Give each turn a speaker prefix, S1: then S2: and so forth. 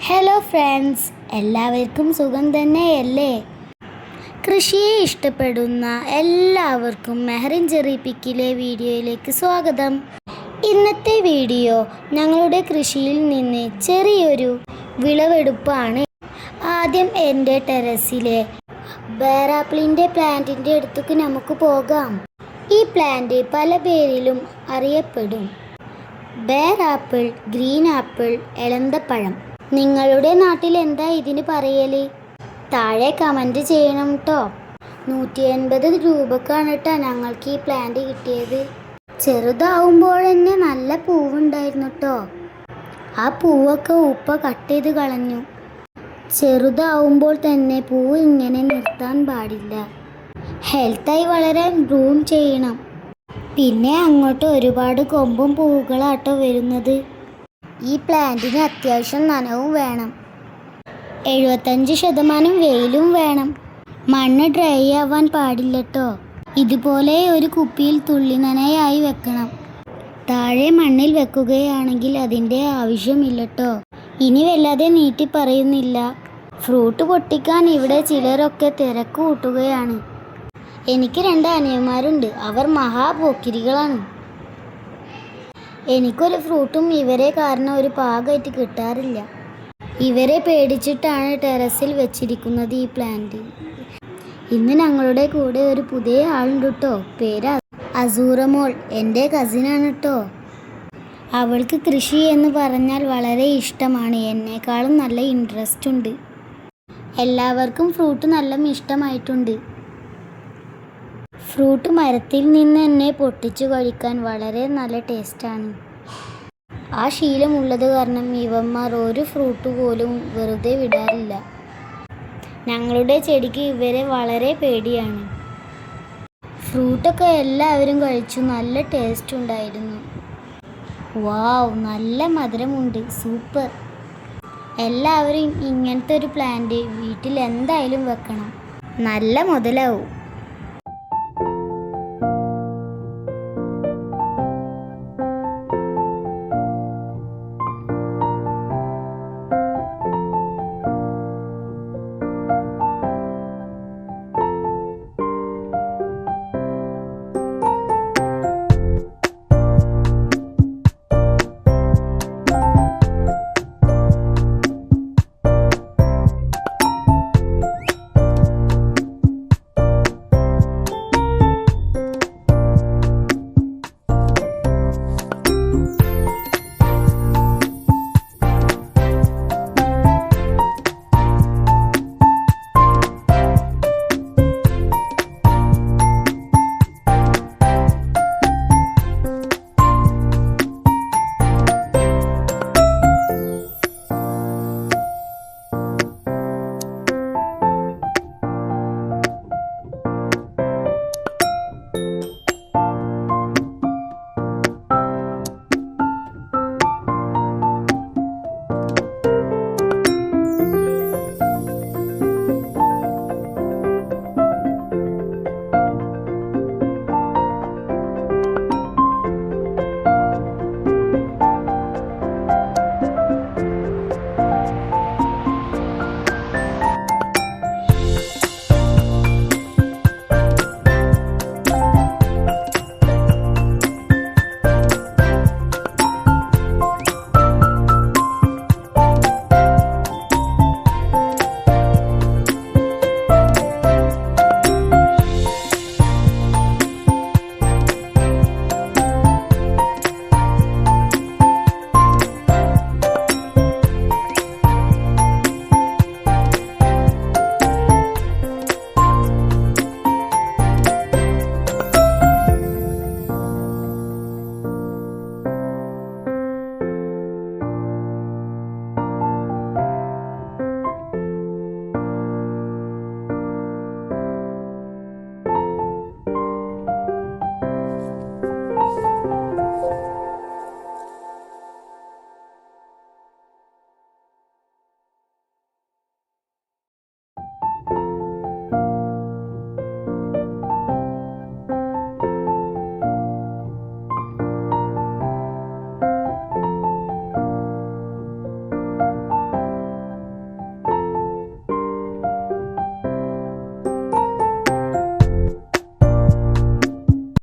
S1: Hello friends, എല്ലാവർക്കും സുഖം തന്നെയല്ലേ? കൃഷിയെ ഇഷ്ടപ്പെടുന്ന എല്ലാവർക്കും മെഹറിൻ ജെറി പിക്കിലെ വീഡിയോയിലേക്ക് സ്വാഗതം. ഇന്നത്തെ വീഡിയോ ഞങ്ങളുടെ കൃഷിയിൽ നിന്ന് ചെറിയൊരു വിളവെടുപ്പാണ്. ആദ്യം എൻ്റെ ടെറസിലെ ബേറാപ്പിളിൻ്റെ പ്ലാന്റിൻ്റെ അടുത്തേക്ക് നമുക്ക് പോകാം. ഈ പ്ലാന്റ് പല പേരിലും അറിയപ്പെടും. ബേറാപ്പിൾ, ഗ്രീൻ ആപ്പിൾ, എലന്തപ്പഴം. നിങ്ങളുടെ നാട്ടിൽ എന്താ ഇതിന് പറയല്? താഴെ കമൻറ്റ് ചെയ്യണം കേട്ടോ. 180 രൂപക്കാണ് കേട്ടോ ഞങ്ങൾക്ക് ഈ പ്ലാന്റ് കിട്ടിയത്. ചെറുതാവുമ്പോൾ തന്നെ നല്ല പൂവുണ്ടായിരുന്നു കേട്ടോ. ആ പൂവൊക്കെ ഉപ്പ കട്ട് ചെയ്ത് കളഞ്ഞു. ചെറുതാവുമ്പോൾ തന്നെ പൂവ് ഇങ്ങനെ നിർത്താൻ പാടില്ല. ഹെൽത്തായി വളരാൻ പ്രൂൺ ചെയ്യണം. പിന്നെ അങ്ങോട്ട് ഒരുപാട് കൊമ്പും പൂവുകളാട്ടോ വരുന്നത്. ഈ പ്ലാന്റിന് അത്യാവശ്യം നനവും വേണം. 75% വെയിലും വേണം. മണ്ണ് ഡ്രൈ ആവാൻ പാടില്ല കേട്ടോ. ഇതുപോലെ ഒരു കുപ്പിയിൽ തുള്ളി നനയായി വെക്കണം. താഴെ മണ്ണിൽ വെക്കുകയാണെങ്കിൽ അതിൻ്റെ ആവശ്യമില്ല കേട്ടോ. ഇനി വല്ലാതെ നീട്ടി പറയുന്നില്ല. ഫ്രൂട്ട് പൊട്ടിക്കാൻ ഇവിടെ ചിലരൊക്കെ തിരക്ക് കൂട്ടുകയാണ്. എനിക്ക് 2 അനിയന്മാരുണ്ട്. അവർ മഹാപോക്കിരികളാണ്. എനിക്കൊരു ഫ്രൂട്ടും ഇവരെ കാരണം ഒരു പാകമായിട്ട് കിട്ടാറില്ല. ഇവരെ പേടിച്ചിട്ടാണ് ടെറസിൽ വെച്ചിരിക്കുന്നത് ഈ പ്ലാന്റ്. ഇന്ന് ഞങ്ങളുടെ കൂടെ ഒരു പുതിയ ആളുണ്ട് കേട്ടോ. പേര് അസൂറമോൾ. എൻ്റെ കസിനാണ് കേട്ടോ. അവൾക്ക് കൃഷി എന്ന് പറഞ്ഞാൽ വളരെ ഇഷ്ടമാണ്. എന്നെക്കാളും നല്ല ഇൻട്രസ്റ്റ് ഉണ്ട്. എല്ലാവർക്കും ഫ്രൂട്ട് നല്ല ഇഷ്ടമായിട്ടുണ്ട്. ഫ്രൂട്ട് മരത്തിൽ നിന്ന് തന്നെ പൊട്ടിച്ചു കഴിക്കാൻ വളരെ നല്ല ടേസ്റ്റാണ്. ആ ശീലമുള്ളത് കാരണം ഇവന്മാർ ഒരു ഫ്രൂട്ട് പോലും വെറുതെ വിടാറില്ല. ഞങ്ങളുടെ ചെടിക്ക് ഇവരെ വളരെ പേടിയാണ്. ഫ്രൂട്ടൊക്കെ എല്ലാവരും കഴിച്ചു. നല്ല ടേസ്റ്റ് ഉണ്ടായിരുന്നു. വാവ്, നല്ല മധുരമുണ്ട്. സൂപ്പർ. എല്ലാവരും ഇങ്ങനത്തെ ഒരു പ്ലാന്റ് വീട്ടിൽ എന്തായാലും വെക്കണം. നല്ല മുതലാവും.